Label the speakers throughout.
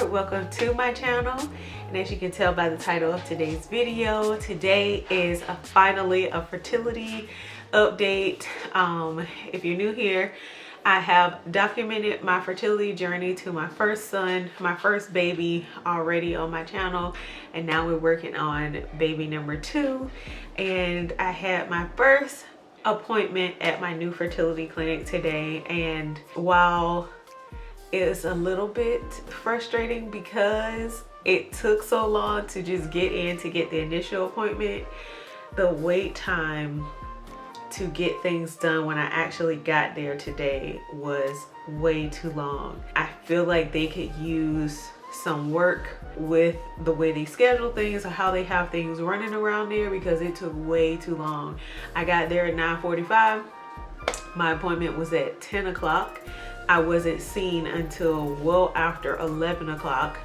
Speaker 1: there, welcome to my channel. And as you can tell by the title of today's video, today is finally a fertility update. If you're new here, I have documented my fertility journey to my first son, my first baby, already on my channel, and now we're working on baby number 2. And I had my first appointment at my new fertility clinic today, and while it's a little bit frustrating because it took so long to just get in to get the initial appointment, the wait time to get things done when I actually got there today was way too long. I feel like they could use some work with the way they schedule things or how they have things running around there, because it took way too long. I got there at 9:45. My appointment was at 10 o'clock. I wasn't seen until well after 11 o'clock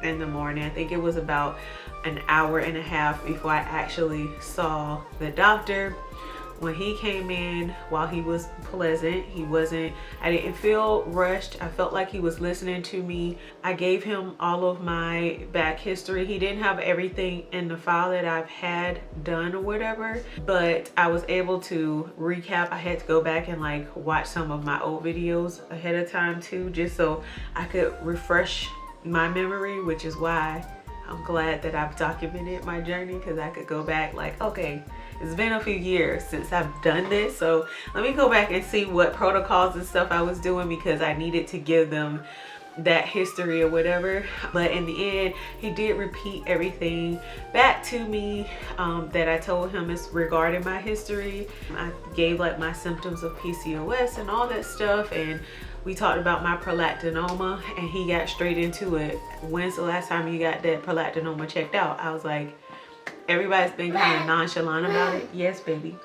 Speaker 1: in the morning. I think it was about an hour and a half before I actually saw the doctor. When he came in, while he was pleasant, I didn't feel rushed. I felt like he was listening to me. I gave him all of my back history. He didn't have everything in the file that I've had done or whatever, but I was able to recap. I had to go back and like watch some of my old videos ahead of time too, just so I could refresh my memory, which is why I'm glad that I've documented my journey, because I could go back like, okay, it's been a few years since I've done this, so let me go back and see what protocols and stuff I was doing, because I needed to give them that history or whatever. But in the end, he did repeat everything back to me that I told him is regarding my history. I gave like my symptoms of PCOS and all that stuff, and we talked about my prolactinoma, and he got straight into it. When's the last time you got that prolactinoma checked out? I was like, everybody's been kind of nonchalant about it. Yes, baby.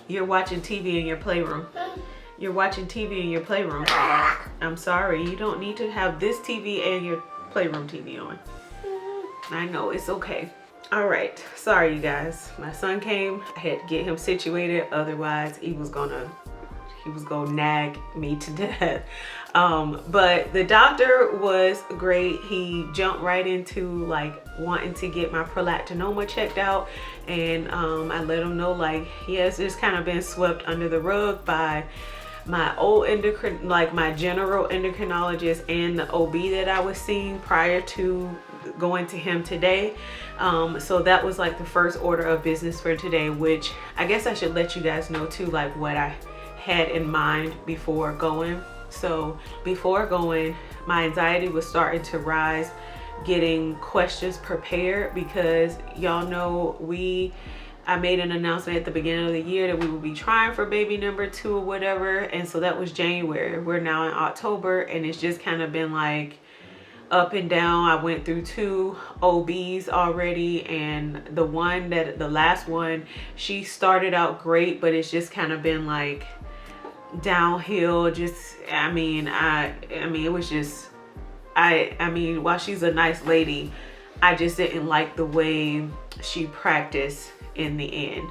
Speaker 1: You're watching TV in your playroom. You're watching TV in your playroom. I'm sorry, you don't need to have this TV and your playroom TV on. I know, it's okay. All right, sorry you guys. My son came, I had to get him situated, otherwise he was gonna nag me to death. But the doctor was great. He jumped right into like wanting to get my prolactinoma checked out, and I let him know like he has just kind of been swept under the rug by my old endocrine, like my general endocrinologist and the OB that I was seeing prior to going to him today. So that was like the first order of business for today, which I guess I should let you guys know too, like what I had in mind before going. So before going, my anxiety was starting to rise, getting questions prepared, because y'all know I made an announcement at the beginning of the year that we would be trying for baby number 2 or whatever, and so that was January. We're now in October, and it's just kind of been like up and down. I went through 2 OBs already, and the last one, she started out great, but it's just kind of been like downhill. Just I mean it was just while she's a nice lady, I just didn't like the way she practiced in the end.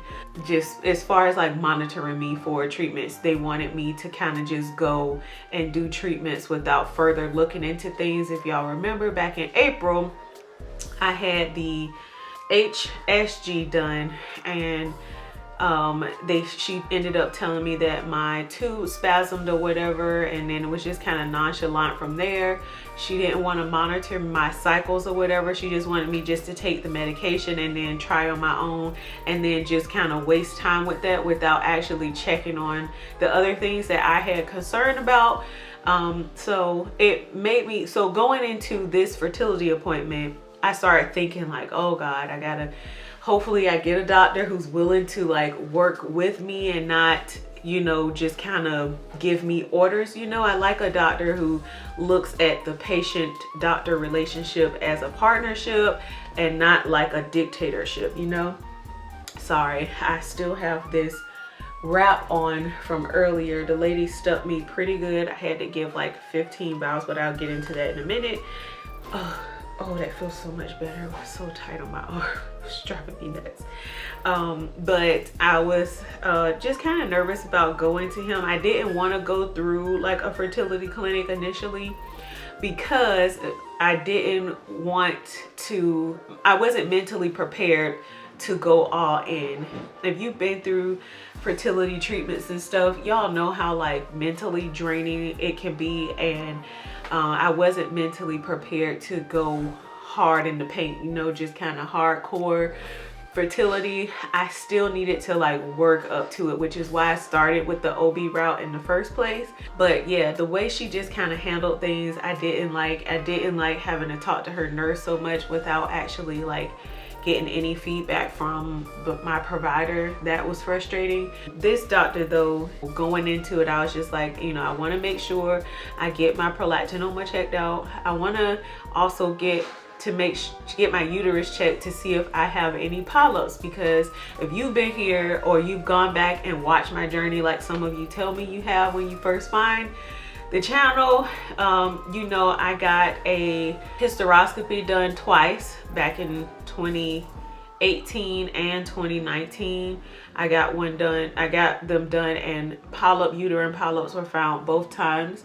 Speaker 1: Just as far as like monitoring me for treatments, they wanted me to kind of just go and do treatments without further looking into things. If y'all remember, back in April I had the HSG done, and she ended up telling me that my tube spasmed or whatever, and then it was just kind of nonchalant from there. She didn't want to monitor my cycles or whatever. She just wanted me just to take the medication and then try on my own, and then just kind of waste time with that without actually checking on the other things that I had concern about. So it made me, so going into this fertility appointment, I started thinking like, oh God, hopefully I get a doctor who's willing to like work with me and not, you know, just kind of give me orders. You know, I like a doctor who looks at the patient-doctor relationship as a partnership and not like a dictatorship, you know. Sorry, I still have this wrap on from earlier. The lady stuck me pretty good. I had to give like 15 bows, but I'll get into that in a minute. Oh, that feels so much better. It was so tight on my arm. It's driving me nuts. But I was just kind of nervous about going to him. I didn't want to go through like a fertility clinic initially, because I wasn't mentally prepared to go all in. If you've been through fertility treatments and stuff, y'all know how like mentally draining it can be, and I wasn't mentally prepared to go hard in the paint, you know, just kind of hardcore fertility. I still needed to like work up to it, which is why I started with the OB route in the first place. But yeah, the way she just kind of handled things, I didn't like having to talk to her nurse so much without actually like getting any feedback from my provider. That was frustrating. This doctor though, going into it, I was just like, you know, I want to make sure I get my prolactinoma checked out. I want to also get my uterus checked to see if I have any polyps, because if you've been here or you've gone back and watched my journey like some of you tell me you have when you first find the channel, you know, I got a hysteroscopy done twice, back in 2018 and 2019. I got them done, and uterine polyps were found both times.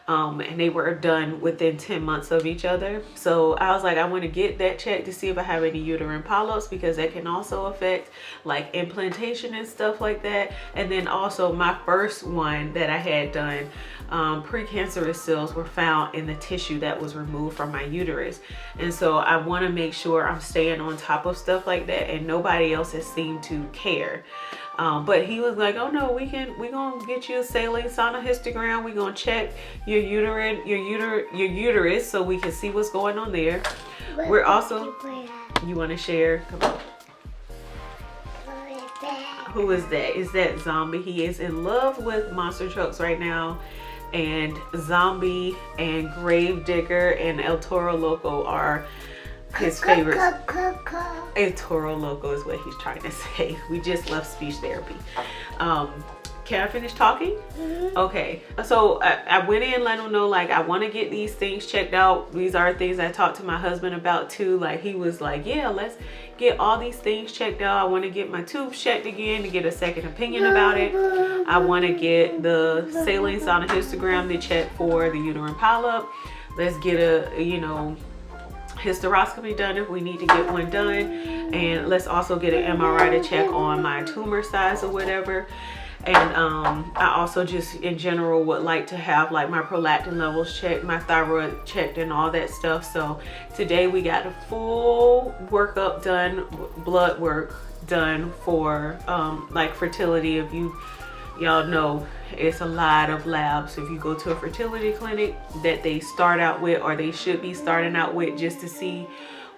Speaker 1: And they were done within 10 months of each other. So I was like, I want to get that checked to see if I have any uterine polyps, because that can also affect like implantation and stuff like that. And then also my first one that I had done, precancerous cells were found in the tissue that was removed from my uterus. And so I want to make sure I'm staying on top of stuff like that, and nobody else has seemed to care. But he was like, oh no, we're gonna get you a saline sonohystogram. We're gonna check your uterus so we can see what's going on there. We're also, you want to share? Come on. Who is that? Is that Zombie? He is in love with monster trucks right now, and Zombie and Gravedigger and El Toro Loco are his favorites. El Toro Loco is what he's trying to say. We just left speech therapy. Can I finish talking? Okay, so I went in, let him know like I want to get these things checked out. These are things I talked to my husband about too. Like he was like, yeah, let's get all these things checked out. I want to get my tubes checked again to get a second opinion about it. I want to get the saline sonohystogram to check for the uterine polyp. Let's get a, you know, hysteroscopy done if we need to get one done, and let's also get an MRI to check on my tumor size or whatever. And I also just in general would like to have like my prolactin levels checked, my thyroid checked, and all that stuff. So today we got a full workup done, blood work done for like fertility. If y'all know, it's a lot of labs if you go to a fertility clinic that they start out with, or they should be starting out with, just to see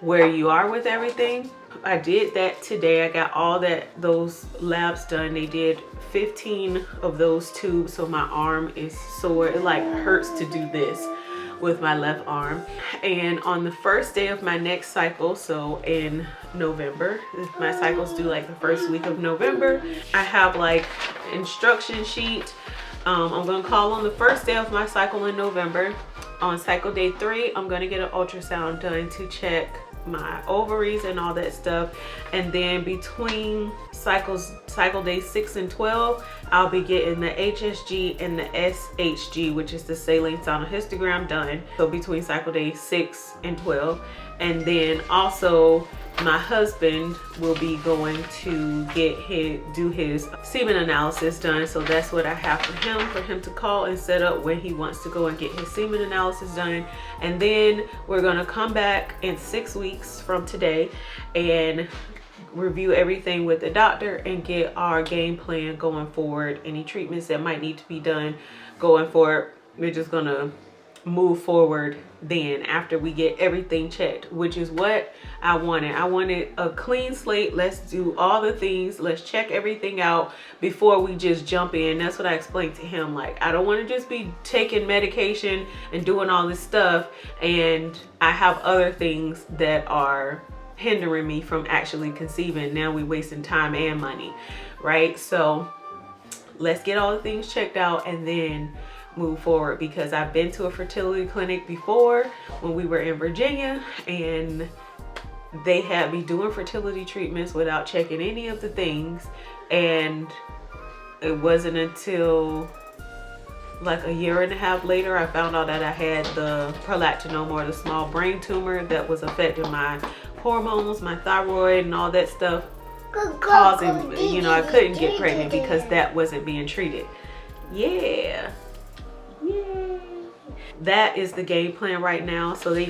Speaker 1: where you are with everything. I did that today. I got all those labs done. They did 15 of those tubes, so my arm is sore. It like hurts to do this with my left arm. And on the first day of my next cycle, so in November, my cycles due like the first week of November, I have like instruction sheet. I'm gonna call on the first day of my cycle in November. On cycle day 3, I'm gonna get an ultrasound done to check my ovaries and all that stuff. And then between cycle day 6 and 12, I'll be getting the HSG and the SHG, which is the saline sonohystogram, done. So between cycle day 6 and 12. And then also my husband will be going to do his semen analysis done. So that's what I have for him to call and set up when he wants to go and get his semen analysis done. And then we're gonna come back in 6 weeks from today and review everything with the doctor and get our game plan going forward. Any treatments that might need to be done going forward, we're just gonna move forward then after we get everything checked, which is what I wanted. I wanted a clean slate. Let's do all the things. Let's check everything out before we just jump in. That's what I explained to him. Like, I don't want to just be taking medication and doing all this stuff, and I have other things that are hindering me from actually conceiving. Now we're wasting time and money, right? So let's get all the things checked out and then move forward, because I've been to a fertility clinic before when we were in Virginia, and they had me doing fertility treatments without checking any of the things. And it wasn't until like a year and a half later, I found out that I had the prolactinoma, or the small brain tumor, that was affecting my hormones, my thyroid, and all that stuff, causing, you know, I couldn't get pregnant because that wasn't being treated. Yeah. That is the game plan right now. So he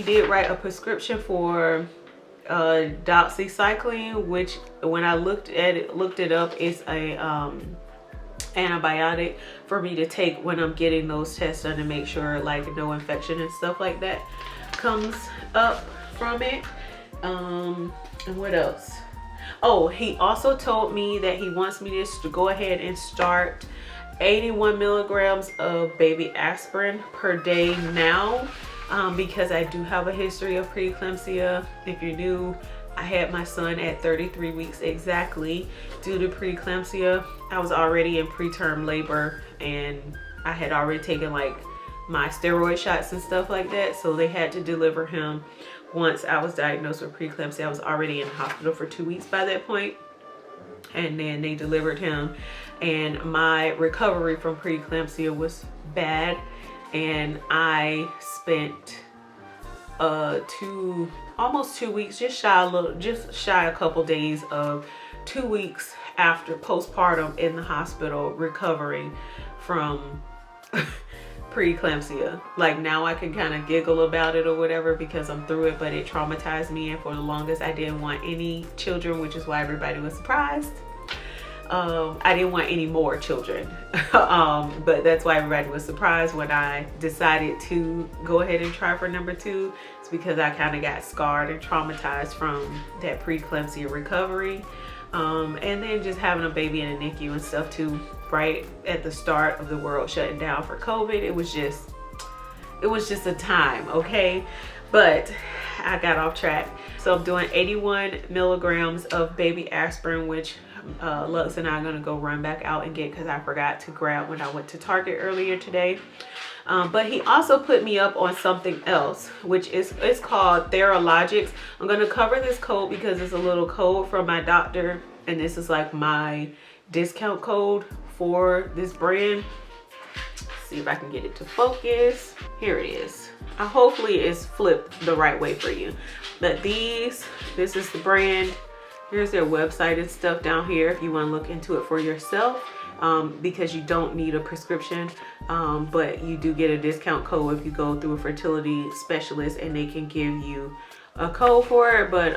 Speaker 1: did write a prescription for doxycycline, which when I looked it up, it's a antibiotic for me to take when I'm getting those tests done to make sure like no infection and stuff like that comes up from it. And what else? Oh, he also told me that he wants me to go ahead and start 81 milligrams of baby aspirin per day now, because I do have a history of preeclampsia. If you're new, I had my son at 33 weeks exactly due to preeclampsia. I was already in preterm labor and I had already taken like my steroid shots and stuff like that. So they had to deliver him once I was diagnosed with preeclampsia. I was already in the hospital for 2 weeks by that point. And then they delivered him, and my recovery from preeclampsia was bad. And I spent almost 2 weeks, just shy a couple days of 2 weeks after postpartum in the hospital recovering from preeclampsia. Like now I can kind of giggle about it or whatever because I'm through it, but it traumatized me, and for the longest I didn't want any children, which is why everybody was surprised. I didn't want any more children. But that's why everybody was surprised when I decided to go ahead and try for number 2. It's because I kind of got scarred and traumatized from that preeclampsia recovery. And then just having a baby in a NICU and stuff too, right at the start of the world shutting down for COVID. It was just a time, okay? But I got off track. So I'm doing 81 milligrams of baby aspirin, which Lux and I are gonna go run back out and get because I forgot to grab when I went to Target earlier today. But he also put me up on something else, which is, it's called Theralogics. I'm gonna cover this code because it's a little code from my doctor, and this is like my discount code for this brand. Let's see if I can get it to focus. Here it is. Hopefully it's flipped the right way for you. But this is the brand. Here's their website and stuff down here if you want to look into it for yourself, because you don't need a prescription, but you do get a discount code if you go through a fertility specialist, and they can give you a code for it. But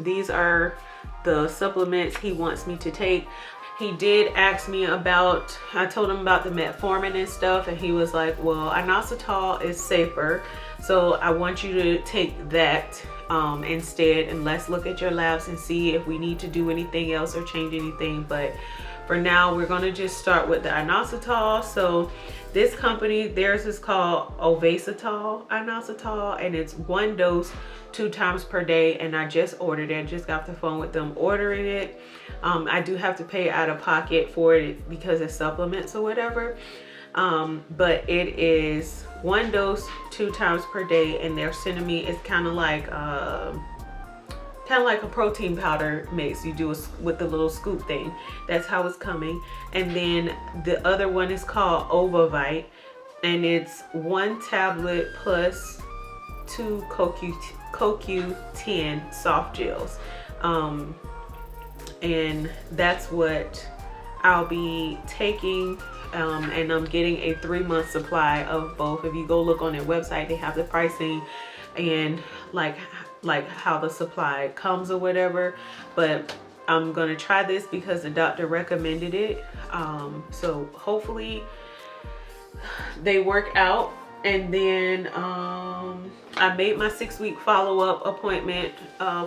Speaker 1: these are the supplements he wants me to take. He did ask me about, I told him about the metformin and stuff, and he was like, well, inositol is safer, so I want you to take that instead, and let's look at your labs and see if we need to do anything else or change anything. But for now, we're gonna just start with the inositol. So this company, theirs is called Ovasitol inositol, and it's 1 dose 2 times per day. And I just ordered it, just got off the phone with them ordering it. I do have to pay out of pocket for it because it's supplements or whatever. But it is 1 dose 2 times per day, and they're sending me, it's kind of like a protein powder mix you do with the little scoop thing. That's how it's coming. And then the other one is called Ovavite, and it's 1 tablet plus 2 CoQ10 soft gels. And that's what I'll be taking. And I'm getting a 3-month supply of both. If you go look on their website, they have the pricing and like how the supply comes or whatever. But I'm gonna try this because the doctor recommended it. So hopefully they work out. And then I made my 6-week follow-up appointment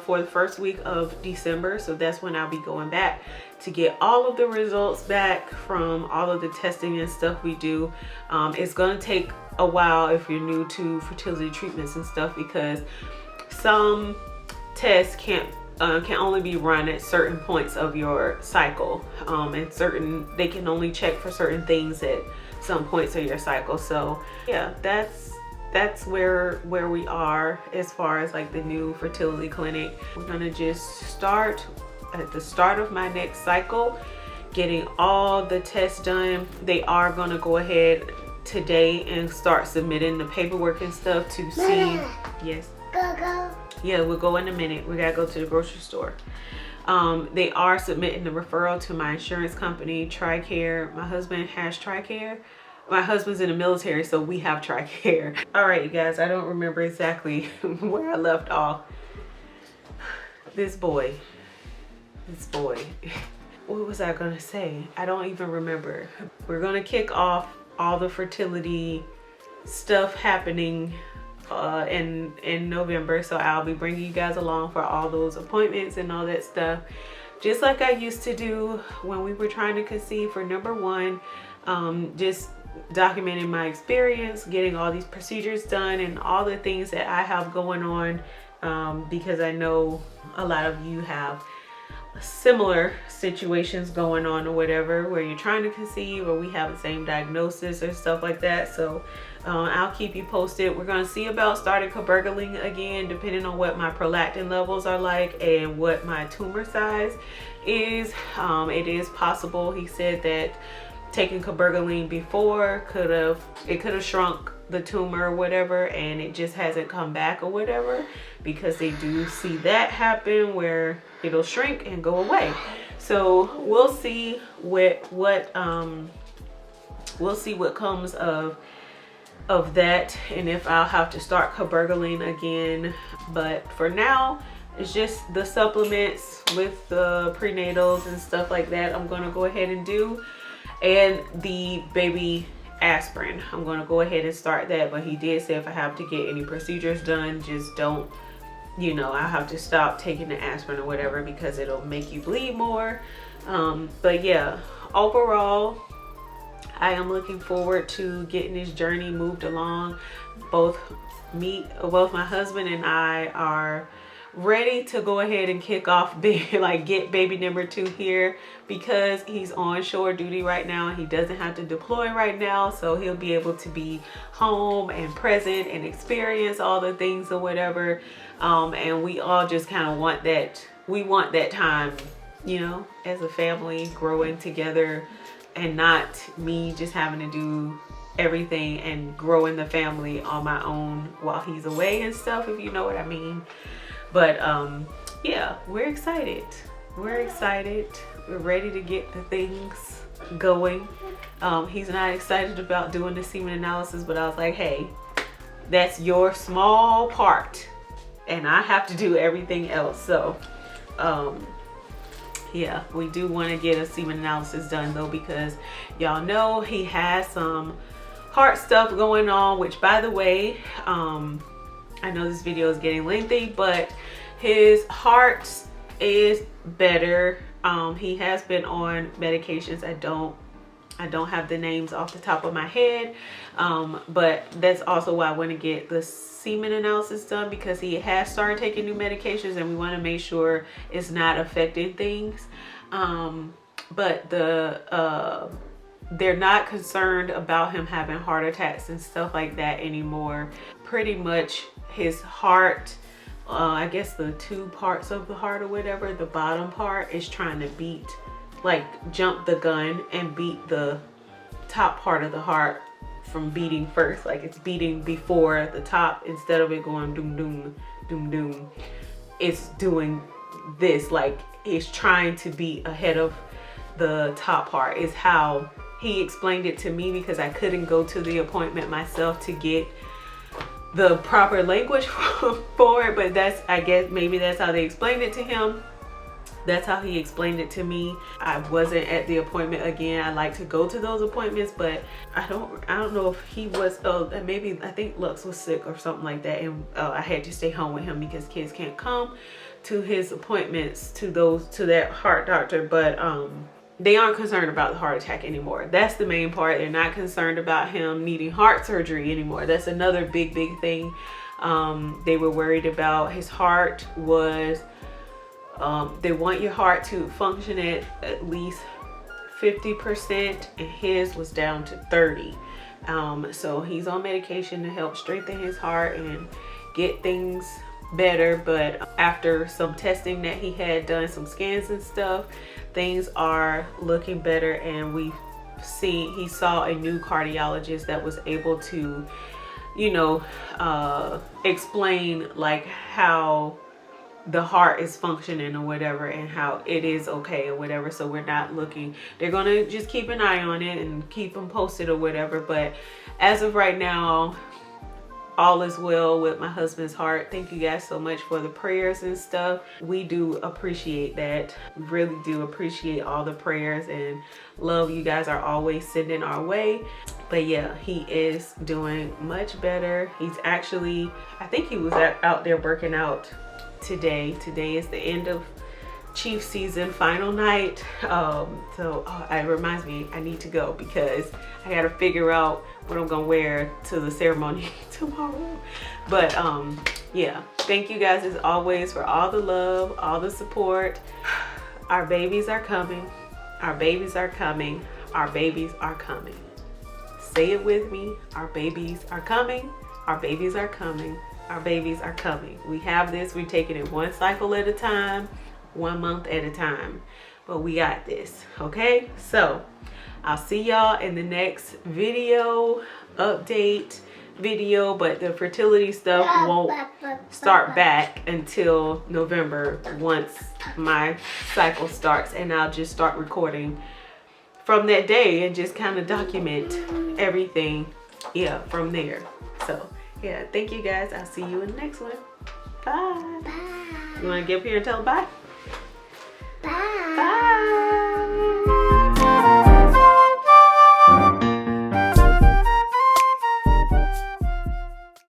Speaker 1: for the first week of December. So that's when I'll be going back to get all of the results back from all of the testing and stuff we do. It's gonna take a while if you're new to fertility treatments and stuff, because some tests can only be run at certain points of your cycle, and they can only check for certain things at some points of your cycle. So yeah, that's where we are as far as like the new fertility clinic. We're gonna just start at the start of my next cycle, getting all the tests done. They are going to go ahead today and start submitting the paperwork and stuff to see. Yes. Go. Yeah, we'll go in a minute. We gotta go to the grocery store. They are submitting the referral to my insurance company, TRICARE. My husband has TRICARE. My husband's in the military, so we have TRICARE. All right, you guys, I don't remember exactly where I left off. This boy. What was I gonna say? I don't even remember. We're gonna kick off all the fertility stuff happening in November, so I'll be bringing you guys along for all those appointments and all that stuff, just like I used to do when we were trying to conceive for number one. Just documenting my experience, getting all these procedures done and all the things that I have going on, because I know a lot of you have similar situations going on or whatever, where you're trying to conceive or we have the same diagnosis or stuff like that. So I'll keep you posted. We're going to see about starting cabergoline again, depending on what my prolactin levels are like and what my tumor size is. It is possible, he said, that taking cabergoline before could have shrunk the tumor or whatever, and it just hasn't come back or whatever, because they do see that happen where it'll shrink and go away. So we'll see what comes of that, and if I'll have to start cabergoline again. But for now, it's just the supplements with the prenatals and stuff like that I'm going to go ahead and do, and the baby aspirin. I'm going to go ahead and start that, but he did say if I have to get any procedures done, just don't, you know, I'll have to stop taking the aspirin or whatever, because it'll make you bleed more. But yeah, overall, I am looking forward to getting this journey moved along. Both my husband and I are ready to go ahead and kick off get baby number 2 here, because he's on shore duty right now. He doesn't have to deploy right now, so he'll be able to be home and present and experience all the things or whatever. And we all just kind of want that. We want that time, you know, as a family, growing together, and not me just having to do everything and growing the family on my own while he's away and stuff, if you know what I mean. But yeah, we're excited. We're ready to get the things going. He's not excited about doing the semen analysis, but I was like, hey, that's your small part and I have to do everything else. So yeah, we do want to get a semen analysis done though, because y'all know he has some heart stuff going on, which, by the way, I know this video is getting lengthy, but his heart is better. He has been on medications. I don't have the names off the top of my head, but that's also why I want to get the semen analysis done, because he has started taking new medications and we want to make sure it's not affecting things. But they're not concerned about him having heart attacks and stuff like that anymore. Pretty much his heart, I guess the 2 parts of the heart or whatever, the bottom part is trying to beat, like jump the gun and beat the top part of the heart from beating first. Like it's beating before the top, instead of it going doom doom doom doom, it's doing this, like it's trying to be ahead of the top part, is how he explained it to me, because I couldn't go to the appointment myself to get the proper language for it. But that's, I guess maybe that's how they explained it to him. That's how he explained it to me. I wasn't at the appointment again. I like to go to those appointments, but I don't know if he was, maybe I think Lux was sick or something like that, and I had to stay home with him because kids can't come to his appointments, to that heart doctor. But they aren't concerned about the heart attack anymore. That's the main part. They're not concerned about him needing heart surgery anymore. That's another big thing. They were worried about his heart was, they want your heart to function at least 50%, and his was down to 30. So he's on medication to help strengthen his heart and get things better, but after some testing that he had done, some scans and stuff, things are looking better. And he saw a new cardiologist that was able to, you know, explain like how the heart is functioning or whatever, and how it is okay or whatever. So we're not looking, they're gonna just keep an eye on it and keep them posted or whatever. But as of right now, all is well with my husband's heart. Thank you guys so much for the prayers and stuff. We do appreciate that. We really do appreciate all the prayers and love you guys are always sending our way. But yeah, he is doing much better. He's actually, I think he was out there working out today. Today is the end of Chief season, final night. It reminds me, I need to go because I gotta figure out what I'm gonna wear to the ceremony tomorrow. But yeah, thank you guys as always for all the love, all the support. Our babies are coming. Our babies are coming. Our babies are coming. Say it with me. Our babies are coming. Our babies are coming. Our babies are coming. We have this. We're taking it one cycle at a time, 1 month at a time, but we got this. Okay, so I'll see y'all in the next video update video, but the fertility stuff won't start back until November once my cycle starts, and I'll just start recording from that day and just kind of document everything, yeah, from there. So yeah, thank you guys. I'll see you in the next one. Bye. Bye. You want to get up here and tell them bye? Bye. Bye.